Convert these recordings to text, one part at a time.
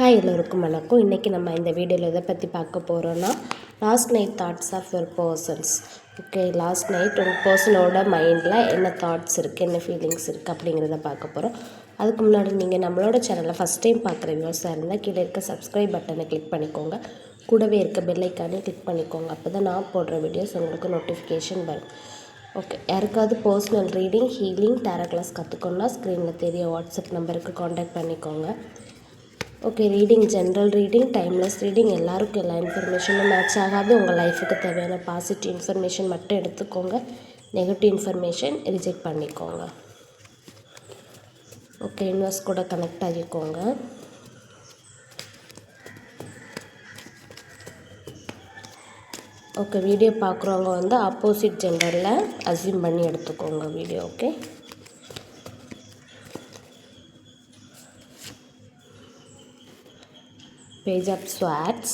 Hi எல்லோருக்கும் வணக்கம். இன்றைக்கி நம்ம இந்த வீடியோவில் எதை பற்றி பார்க்க போகிறோன்னா last night thoughts of your persons. Okay, last night உங்கள் பர்சனோட மைண்டில் என்ன தாட்ஸ் இருக்குது, என்ன ஃபீலிங்ஸ் இருக்குது அப்படிங்கிறத பார்க்க போகிறோம். அதுக்கு முன்னாடி நீங்கள் நம்மளோட சேனலை ஃபஸ்ட் டைம் பார்க்குற வியூவர்ஸாக இருந்தால் கீழே இருக்க சப்ஸ்கிரைப் பட்டனை கிளிக் பண்ணிக்கோங்க. கூடவே இருக்க பெல் ஐக்கானே கிளிக் பண்ணிக்கோங்க. அப்போ தான் நான் போடுற வீடியோஸ் உங்களுக்கு நோட்டிஃபிகேஷன் வரும். ஓகே, யாருக்காவது personal reading, healing, tarot class கற்றுக்கணுன்னா ஸ்க்ரீனில் தெரிய வாட்ஸ்அப் நம்பருக்கு காண்டாக்ட் பண்ணிக்கோங்க. Okay, reading general reading, timeless reading, எல்லாருக்கும் எல்லா இன்ஃபர்மேஷனும் மேட்ச் ஆகாது. உங்கள் லைஃபுக்கு தேவையான பாசிட்டிவ் இன்ஃபர்மேஷன் மட்டும் எடுத்துக்கோங்க. நெகட்டிவ் இன்ஃபர்மேஷன் ரிஜெக்ட் பண்ணிக்கோங்க. ஓகே, யூனிவர்ஸ் கூட கனெக்ட் ஆகிக்கோங்க. ஓகே, வீடியோ பார்க்குறவங்க வந்து ஆப்போசிட் ஜெண்டரில் அஸ்யூம் பண்ணி எடுத்துக்கோங்க video. Okay, Page of Swords,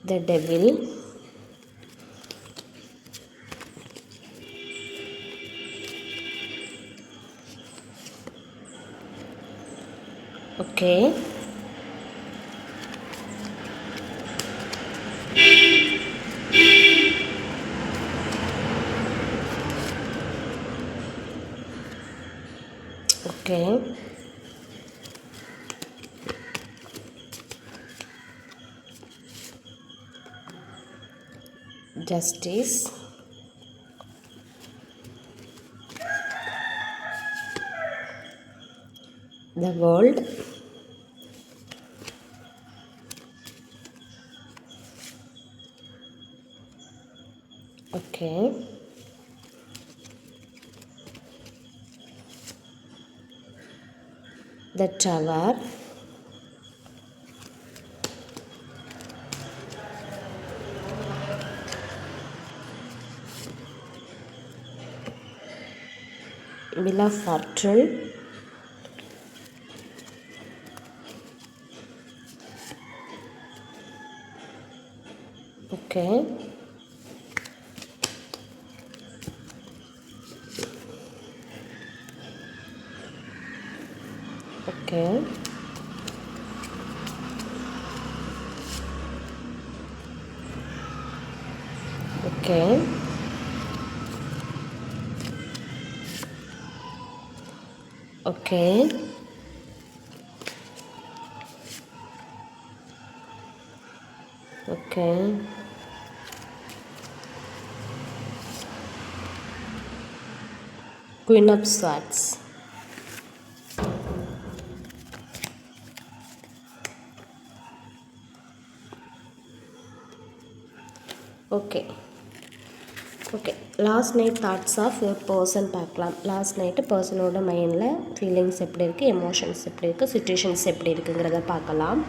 the Devil, okay, okay, Justice, the World, okay, the Tower, Wheel of Fortune, okay, okay, okay, okay, okay, Queen of Swords, okay okay last night thoughts of your person பார்க்கலாம். Last night பர்சனோட மைண்டில் feelings எப்படி இருக்குது, emotions எப்படி இருக்குது, situations எப்படி இருக்குங்கிறத பார்க்கலாம்.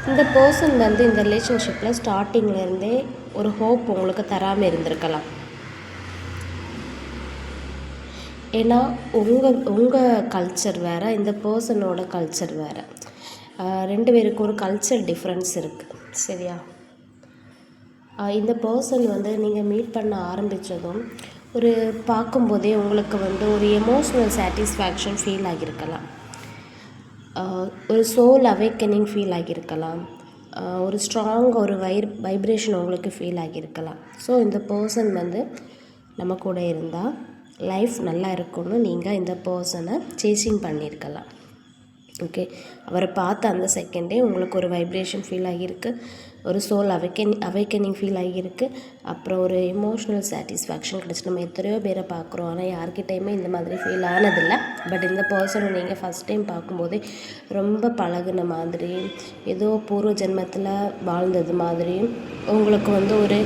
இந்த பர்சன் வந்து இந்த ரிலேஷன்ஷிப்பில் ஸ்டார்டிங்லேருந்தே ஒரு ஹோப் உங்களுக்கு தராமல் இருந்திருக்கலாம். ஏன்னா உங்கள் கல்ச்சர் வேறு, இந்த பர்சனோட கல்ச்சர் வேறு. ரெண்டு பேருக்கு ஒரு கல்ச்சர் டிஃப்ரென்ஸ் இருக்குது, சரியா? இந்த பர்சன் வந்து நீங்கள் மீட் பண்ண ஆரம்பித்ததும் ஒரு பார்க்கும்போதே உங்களுக்கு வந்து ஒரு எமோஷ்னல் சாட்டிஸ்ஃபேக்ஷன் ஃபீல் ஆகியிருக்கலாம், ஒரு சோல் அவேக்கனிங் ஃபீல் ஆகியிருக்கலாம், ஒரு ஸ்ட்ராங் ஒரு வைப்ரேஷன் உங்களுக்கு ஃபீல் ஆகியிருக்கலாம். ஸோ இந்த பர்சன் வந்து நம்ம கூட இருந்தால் லைஃப் நல்லா இருக்கும்னு நீங்கள் இந்த பர்சனை சேசிங் பண்ணியிருக்கலாம். ஓகே, அவரை பார்த்த அந்த செகண்டே உங்களுக்கு ஒரு வைப்ரேஷன் ஃபீல் ஆகியிருக்கு, ஒரு சோல் அவேக்கனிங் ஃபீல் ஆகியிருக்கு, அப்புறம் ஒரு எமோஷ்னல் சாட்டிஸ்ஃபேக்ஷன் கிடச்சி. நம்ம எத்தனையோ பேரை பார்க்குறோம், ஆனால் யார்கிட்டையுமே இந்த மாதிரி ஃபீல் ஆனதில்லை. பட் இந்த பர்சனை நீங்கள் ஃபஸ்ட் டைம் பார்க்கும்போதே ரொம்ப பழகுன மாதிரி, ஏதோ பூர்வ ஜென்மத்தில் வாழ்ந்தது மாதிரி உங்களுக்கு வந்து ஒரு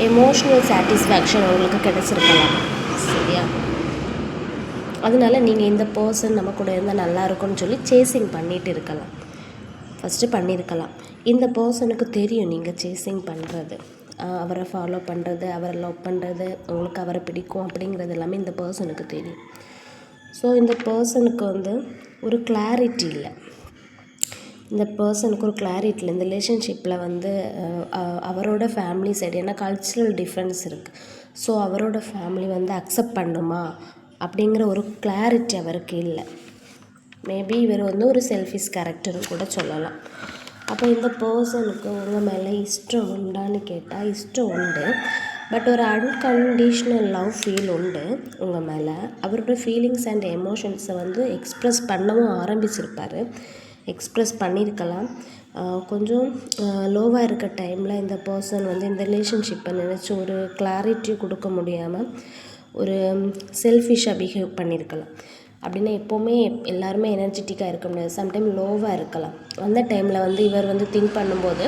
எமோஷ்னல் சாட்டிஸ்ஃபேக்ஷன் உங்களுக்கு கிடச்சிருக்கலாம், சரியா? அதனால நீங்கள் இந்த பர்சன் நம்ம கூட இருந்தால் நல்லா இருக்கும்னு சொல்லி சேசிங் பண்ணிகிட்டு இருக்கலாம், ஃபஸ்ட்டு பண்ணியிருக்கலாம். இந்த பர்சனுக்கு தெரியும் நீங்கள் சேசிங் பண்ணுறது, அவரை ஃபாலோ பண்ணுறது, அவரை லவ் பண்ணுறது, உங்களுக்கு அவரை பிடிக்கும் அப்படிங்கிறது எல்லாமே இந்த பர்சனுக்கு தெரியும். ஸோ இந்த பர்சனுக்கு வந்து ஒரு கிளாரிட்டி இல்லை, இந்த பர்சனுக்கு ஒரு கிளாரிட்டி இல்லை. இந்த ரிலேஷன்ஷிப்பில் வந்து அவரோட ஃபேமிலி சைடு ஏன்னா கல்ச்சுரல் டிஃப்ரென்ஸ் இருக்குது. ஸோ அவரோட ஃபேமிலி வந்து அக்செப்ட் பண்ணுமா அப்படிங்கிற ஒரு கிளாரிட்டி அவருக்கு இல்லை. மேபி இவர் வந்து ஒரு செல்ஃபிஷ் கேரக்டர்னு கூட சொல்லலாம். அப்போ இந்த பர்சனுக்கு உங்கள் மேலே இஷ்டம் உண்டான்னு கேட்டால் இஷ்டம் உண்டு. பட் ஒரு அன்கண்டிஷ்னல் லவ் ஃபீல் உண்டு உங்கள் மேலே. அவரோட ஃபீலிங்ஸ் அண்ட் எமோஷன்ஸை வந்து எக்ஸ்ப்ரெஸ் பண்ணவும் ஆரம்பிச்சிருப்பார். எக்ஸ்ப்ரெஸ் பண்ணியிருக்கலாம். கொஞ்சம் லோவாக இருக்க டைமில் இந்த பர்சன் வந்து இந்த ரிலேஷன்ஷிப்பை நினச்சி ஒரு கிளாரிட்டி கொடுக்க முடியாமல் ஒரு செல்ஃபிஷாக பிஹேவ் பண்ணியிருக்கலாம். அப்படின்னா எப்போவுமே எல்லாருமே எனர்ஜெட்டிக்காக இருக்க முடியாது. சம்டைம் லோவாக இருக்கலாம். அந்த டைமில் வந்து இவர் வந்து திங்க் பண்ணும்போது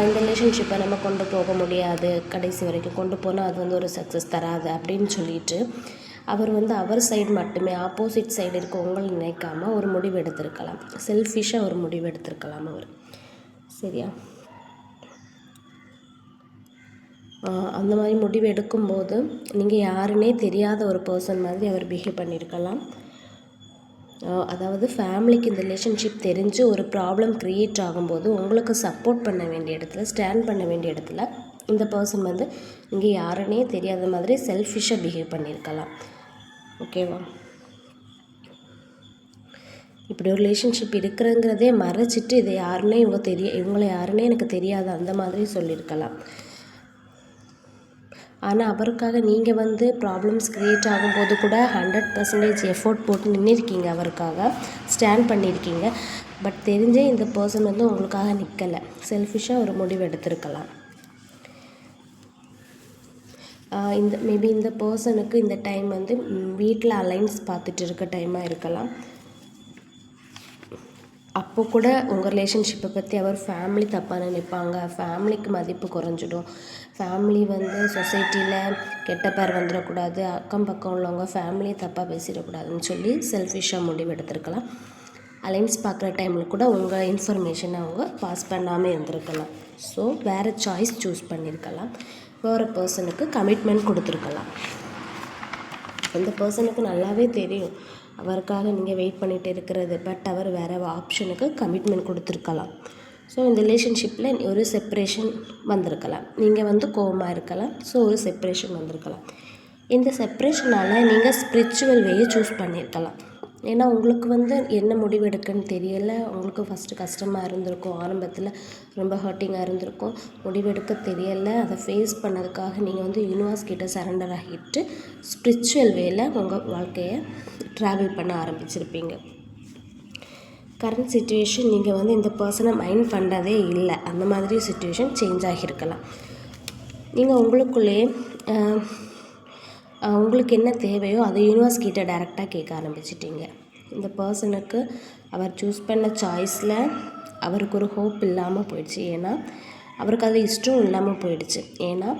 இந்த ரிலேஷன்ஷிப்பை நம்ம கொண்டு போக முடியாது, கடைசி வரைக்கும் கொண்டு போனால் அது வந்து ஒரு சக்ஸஸ் தராது அப்படின்னு சொல்லிட்டு அவர் வந்து அவர் சைடு மட்டுமே ஆப்போசிட் சைடு இருக்க உங்களை நினைக்காம ஒரு முடிவு எடுத்திருக்கலாம். செல்ஃபிஷாக ஒரு முடிவு எடுத்திருக்கலாம் அவர். சரியா? அந்த மாதிரி முடிவு எடுக்கும்போது நீங்கள் யாருன்னே தெரியாத ஒரு பர்சன் மாதிரி அவர் பிஹேவ் பண்ணியிருக்கலாம். அதாவது ஃபேமிலிக்கு இந்த ரிலேஷன்ஷிப் தெரிஞ்சு ஒரு ப்ராப்ளம் க்ரியேட் ஆகும்போது உங்களுக்கு சப்போர்ட் பண்ண வேண்டிய இடத்துல, ஸ்டாண்ட் பண்ண வேண்டிய இடத்துல இந்த பர்சன் வந்து இங்கே யாருன்னே தெரியாத மாதிரி செல்ஃபிஷாக பிஹேவ் பண்ணியிருக்கலாம். ஓகேவா? இப்படி ஒரு ரிலேஷன்ஷிப் இருக்கிறங்கிறதே மறைச்சிட்டு இதை யாருன்னே இவங்களை யாருன்னே எனக்கு தெரியாது அந்த மாதிரி சொல்லியிருக்கலாம். ஆனால் அவருக்காக நீங்கள் வந்து ப்ராப்ளம்ஸ் க்ரியேட் ஆகும்போது கூட 100% எஃபோர்ட் போட்டு நின்றுருக்கீங்க, அவருக்காக ஸ்டாண்ட் பண்ணியிருக்கீங்க. பட் தெரிஞ்சே இந்த பர்சன் வந்து உங்களுக்காக நிற்கலை, செல்ஃபிஷாக ஒரு முடிவு எடுத்திருக்கலாம். மேபி இந்த பர்சனுக்கு இந்த டைம் வந்து வீட்டில் அலைன்ஸ் பார்த்துட்டு இருக்க டைமாக இருக்கலாம். அப்போ கூட உங்கள் ரிலேஷன்ஷிப்பை பற்றி அவர் ஃபேமிலி தப்பாக நினைப்பாங்க, ஃபேமிலிக்கு மதிப்பு குறைஞ்சிடும், ஃபேமிலி வந்து சொசைட்டியில் கெட்ட பேர் வந்துடக்கூடாது, அக்கம் பக்கம் உள்ளவங்க ஃபேமிலியை தப்பாக பேசிடக்கூடாதுன்னு சொல்லி செல்ஃபிஷாக முடிவு எடுத்திருக்கலாம். அலைன்ஸ் பார்க்குற டைமில் கூட உங்கள் இன்ஃபர்மேஷனை அவங்க பாஸ் பண்ணாமல் இருந்திருக்கலாம். ஸோ வேறு சாய்ஸ் சூஸ் பண்ணியிருக்கலாம். வேறு பர்சனுக்கு கமிட்மெண்ட் கொடுத்துருக்கலாம். அந்த பர்சனுக்கு நல்லாவே தெரியும் அவருக்காக நீங்கள் வெயிட் பண்ணிகிட்டு இருக்கிறது. பட் அவர் வேறு ஆப்ஷனுக்கு கமிட்மெண்ட் கொடுத்துருக்கலாம். ஸோ இந்த ரிலேஷன்ஷிப்பில் ஒரு செப்பரேஷன் வந்திருக்கலாம். நீங்கள் வந்து கோவமாக இருக்கலாம். ஸோ ஒரு செப்பரேஷன் வந்திருக்கலாம். இந்த செப்பரேஷனால் நீங்கள் ஸ்பிரிச்சுவல் வேயை சூஸ் பண்ணியிருக்கலாம். ஏன்னா உங்களுக்கு வந்து என்ன முடிவு எடுக்குன்னு தெரியலை. உங்களுக்கு ஃபஸ்ட்டு கஷ்டமாக இருந்திருக்கும், ஆரம்பத்தில் ரொம்ப ஹர்ட்டிங்காக இருந்திருக்கும், முடிவெடுக்க தெரியலை. அதை ஃபேஸ் பண்ணதுக்காக நீங்கள் வந்து யூனிவர்ஸ் கிட்ட சரண்டர் ஆகிட்டு ஸ்பிரிச்சுவல் வேல உங்கள் வாழ்க்கையை ட்ராவல் பண்ண ஆரம்பிச்சிருப்பீங்க. கரண்ட் சுச்சுவேஷன் நீங்கள் வந்து இந்த பர்சனை மைண்ட் பண்ணுறதே இல்லை, அந்த மாதிரி சுச்சுவேஷன் சேஞ்ச் ஆகியிருக்கலாம். நீங்கள் உங்களுக்குள்ளேயே உங்களுக்கு என்ன தேவையோ அதை யூனிவர்ஸ் கிட்ட டைரெக்டாக கேட்க ஆரம்பிச்சிட்டிங்க. இந்த பர்சனுக்கு அவர் சூஸ் பண்ண சாய்ஸில் அவருக்கு ஒரு ஹோப் இல்லாமல் போயிடுச்சு. ஏன்னா அவருக்கு அது இஷ்டம் இல்லாமல் போயிடுச்சு. ஏன்னா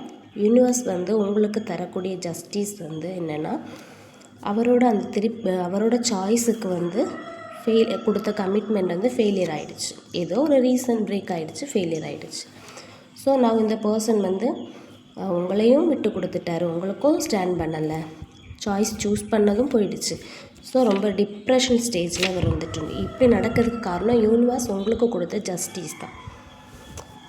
யூனிவர்ஸ் வந்து உங்களுக்கு தரக்கூடிய ஜஸ்டிஸ் வந்து என்னென்னா, அவரோட சாய்ஸுக்கு வந்து கொடுத்த கமிட்மெண்ட் வந்து ஃபெயிலியர் ஆகிடுச்சு. ஏதோ ஒரு ரீசன் பிரேக் ஆகிடுச்சு, ஃபெயிலியர் ஆகிடுச்சு. ஸோ நான் இந்த பர்சன் வந்து உங்களையும் விட்டு கொடுத்துட்டாரு, உங்களுக்கும் ஸ்டாண்ட் பண்ணலை, சாய்ஸ் சூஸ் பண்ணதும் போயிடுச்சு. ஸோ ரொம்ப டிப்ரெஷன் ஸ்டேஜில் அவர் வந்துட்டு இப்படி நடக்கிறதுக்கு காரணம் யூனிவர்ஸ் உங்களுக்கு கொடுத்த ஜஸ்டிஸ் தான்.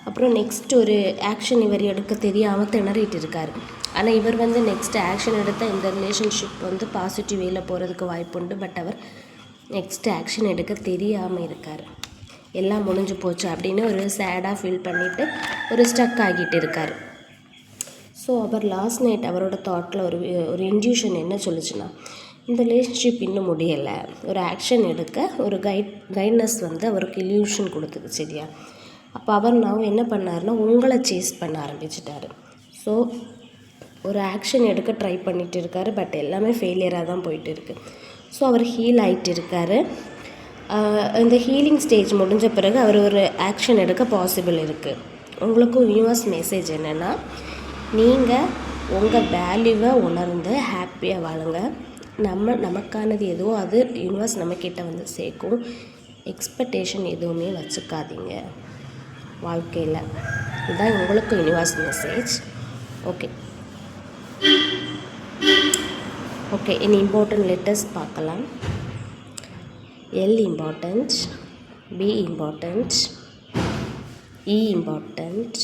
அப்புறம் நெக்ஸ்ட் ஒரு ஆக்ஷன் இவர் எடுக்க தெரியாமல் திணறிட்டு இருக்கார். ஆனால் இவர் வந்து நெக்ஸ்ட் ஆக்ஷன் எடுத்தால் இந்த ரிலேஷன்ஷிப் வந்து பாசிட்டிவ் வேயில் போகிறதுக்கு வாய்ப்பு உண்டு. பட் அவர் நெக்ஸ்ட் ஆக்ஷன் எடுக்க தெரியாமல் இருக்கார். எல்லாம் முடிஞ்சு போச்சு அப்படின்னு ஒரு சேடாக ஃபீல் பண்ணிவிட்டு ஒரு ஸ்டக் ஆகிட்டு இருக்கார். ஸோ அவர் லாஸ்ட் நைட் அவரோட தாட்டில் ஒரு இன்ட்யூஷன் என்ன சொல்லுச்சுன்னா, இந்த ரிலேஷன்ஷிப் இன்னும் முடியலை, ஒரு ஆக்ஷன் எடுக்க ஒரு கைட்னஸ் வந்து அவருக்கு இல்யூஷன் கொடுத்துது. சரியா? அப்போ அவர் என்ன பண்ணாருன்னா உங்களை சேஸ் பண்ண ஆரம்பிச்சிட்டாரு. ஸோ ஒரு ஆக்ஷன் எடுக்க ட்ரை பண்ணிகிட்டு இருக்காரு. பட் எல்லாமே ஃபெயிலியராக தான் போயிட்டு இருக்குது. ஸோ அவர் ஹீல் ஆகிட்டு இருக்கார். இந்த ஹீலிங் ஸ்டேஜ் முடிஞ்ச பிறகு அவர் ஒரு ஆக்ஷன் எடுக்க பாசிபிள் இருக்குது. உங்களுக்கும் யூனிவர்ஸ் மெசேஜ் என்னென்னா, நீங்கள் உங்கள் வேல்யூவை உணர்ந்து ஹாப்பியாக வாழுங்க. நமக்கானது எதுவோ அது யூனிவர்ஸ் நம்மக்கிட்ட வந்து சேர்க்கும். எக்ஸ்பெக்டேஷன் எதுவுமே வச்சுக்காதீங்க வாழ்க்கையில். இதுதான் உங்களுக்கு யூனிவர்ஸ் மெசேஜ். ஓகே இனி இம்பார்ட்டன்ட் லெட்டர்ஸ் பார்க்கலாம். எல் இம்பார்ட்டன்ட், பி இம்பார்ட்டன்ட், இ important,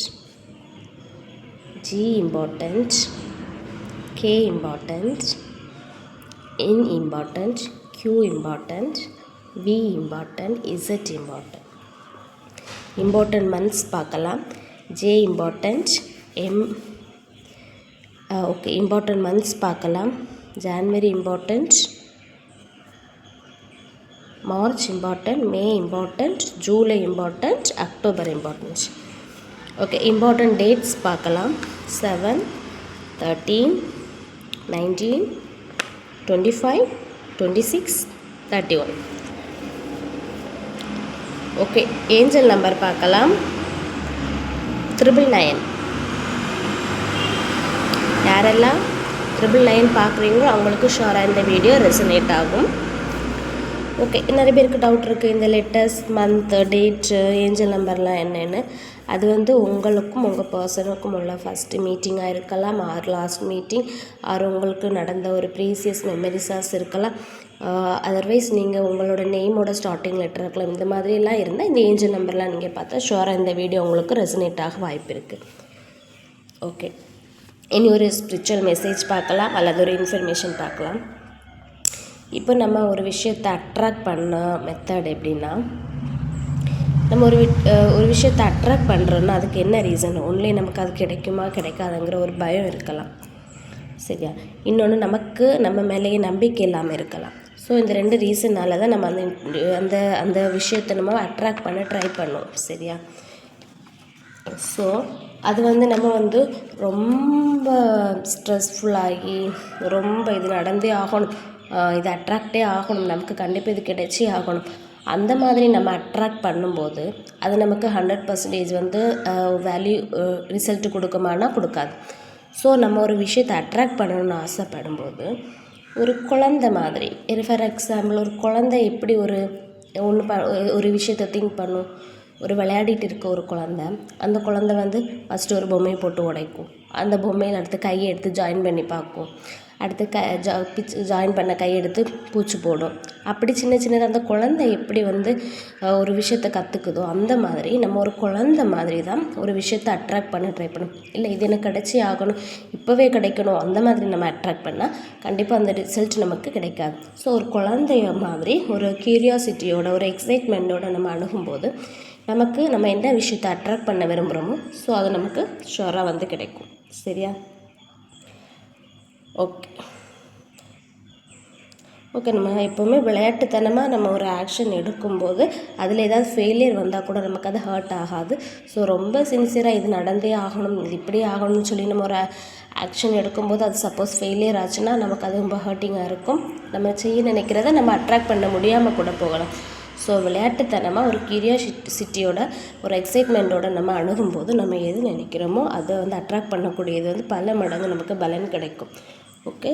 G important, K important, N important, Q important, V important, Z important. Important months பார்க்கலாம். J important, okay important months பார்க்கலாம். January important, March important, May important, July important, October important. Okay important dates பார்க்கலாம். 7, 13, 19, 25, 26, 31. Okay angel number பார்க்கலாம். 999. யாரெல்லாம் 999 பார்க்குறீங்களோ அவங்களுக்கு ஷோராக இந்த video resonate ஆகும். Okay நிறைய பேருக்கு டவுட் இருக்குது இந்த லெட்டர்ஸ் மந்த் டேட்டு ஏஞ்சல் நம்பர்லாம் என்னென்னு. அது வந்து உங்களுக்கும் உங்கள் பர்சனுக்கும் உள்ள ஃபஸ்ட்டு மீட்டிங்காக இருக்கலாம், ஆர் லாஸ்ட் மீட்டிங், ஆர் உங்களுக்கு நடந்த ஒரு ப்ரீசியஸ் மெமரிஸாக இருக்கலாம். அதர்வைஸ் நீங்கள் உங்களோட நேமோட ஸ்டார்டிங் லெட்டர் இருக்கலாம். இந்த மாதிரிலாம் இருந்தால் இந்த ஏஞ்சல் நம்பர்லாம் நீங்கள் பார்த்தா ஷுவராக இந்த வீடியோ உங்களுக்கு ரெசனேட் ஆக வாய்ப்பு இருக்குது. ஓகே இனி ஒரு ஸ்பிரிச்சுவல் மெசேஜ் பார்க்கலாம் அல்லது ஒரு இன்ஃபர்மேஷன் பார்க்கலாம். இப்போ நம்ம ஒரு விஷயத்தை அட்ராக்ட் பண்ண மெத்தட் எப்படின்னா, நம்ம ஒரு விஷயத்தை அட்ராக்ட் பண்ணுறோன்னா அதுக்கு என்ன ரீசன்? ஒன்லி நமக்கு அது கிடைக்குமா கிடைக்காதுங்கிற ஒரு பயம் இருக்கலாம், சரியா? இன்னொன்று நமக்கு நம்ம மேலேயே நம்பிக்கை இல்லாமல் இருக்கலாம். ஸோ இந்த 2 ரீசனால் தான் நம்ம அந்த அந்த விஷயத்தை நம்ம அட்ராக்ட் பண்ண ட்ரை பண்ணோம், சரியா? ஸோ அது வந்து நம்ம வந்து ரொம்ப ஸ்ட்ரெஸ்ஃபுல்லாகி ரொம்ப இது நடந்தே ஆகணும், இது அட்ராக்டே ஆகணும், நமக்கு கண்டிப்பாக இது கிடைச்சே ஆகணும், அந்த மாதிரி நம்ம அட்ராக்ட் பண்ணும்போது அது நமக்கு 100% வந்து வேல்யூ ரிசல்ட் கொடுக்குமானா கொடுக்காது. ஸோ நம்ம ஒரு விஷயத்தை அட்ராக்ட் பண்ணணும்னு ஆசைப்படும்போது ஒரு குழந்தை மாதிரி, ஃபார் எக்ஸாம்பிள் ஒரு குழந்தை எப்படி ஒரு விஷயத்தை திங்க் பண்ணும், ஒரு விளையாடிட்டு இருக்க ஒரு குழந்தை, அந்த குழந்தை வந்து ஃபஸ்ட்டு ஒரு பொம்மையை போட்டு உடைக்கும், அந்த பொம்மையில் அடுத்து கையை எடுத்து ஜாயின் பண்ணி பார்க்கும், அடுத்து ஜாயின் பண்ண கையெடுத்து பூச்சி போடும். அப்படி சின்ன சின்னதாக அந்த குழந்தை எப்படி வந்து ஒரு விஷயத்தை கற்றுக்குதோ அந்த மாதிரி நம்ம ஒரு குழந்தை மாதிரி தான் ஒரு விஷயத்தை அட்ராக்ட் பண்ண ட்ரை பண்ணணும். இல்லை இது எனக்கு கிடச்சி ஆகணும், இப்போவே கிடைக்கணும், அந்த மாதிரி நம்ம அட்ராக்ட் பண்ணால் கண்டிப்பாக அந்த ரிசல்ட் நமக்கு கிடைக்காது. ஸோ ஒரு குழந்தைய மாதிரி ஒரு க்யூரியாசிட்டியோட ஒரு எக்ஸைட்மெண்ட்டோட நம்ம அணுகும்போது நம்ம என்ன விஷயத்தை அட்ராக்ட் பண்ண விரும்புகிறோமோ ஸோ அது நமக்கு ஷுவராக வந்து கிடைக்கும், சரியா? ஓகே நம்ம எப்போவுமே விளையாட்டுத்தனமாக நம்ம ஒரு ஆக்ஷன் எடுக்கும்போது அதில் ஏதாவது ஃபெயிலியர் வந்தால் கூட நமக்கு அது ஹர்ட் ஆகாது. ஸோ ரொம்ப சின்சியராக இது நடந்தே ஆகணும், இது இப்படி ஆகணும்னு சொல்லி நம்ம ஒரு ஆக்ஷன் எடுக்கும்போது அது சப்போஸ் ஃபெயிலியர் ஆச்சுன்னா நமக்கு அது ரொம்ப ஹர்ட்டிங்காக இருக்கும். நம்ம செய்ய நினைக்கிறத நம்ம அட்ராக்ட் பண்ண முடியாமல் கூட போகலாம். ஸோ விளையாட்டுத்தனமாக ஒரு கியூரியாசிட்டியோட ஒரு எக்ஸைட்மெண்ட்டோட நம்ம அணுகும்போது நம்ம எது நினைக்கிறோமோ அதை வந்து அட்ராக்ட் பண்ணக்கூடியது வந்து பல மடங்கு நமக்கு பலன் கிடைக்கும். Okay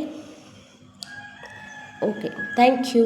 thank you.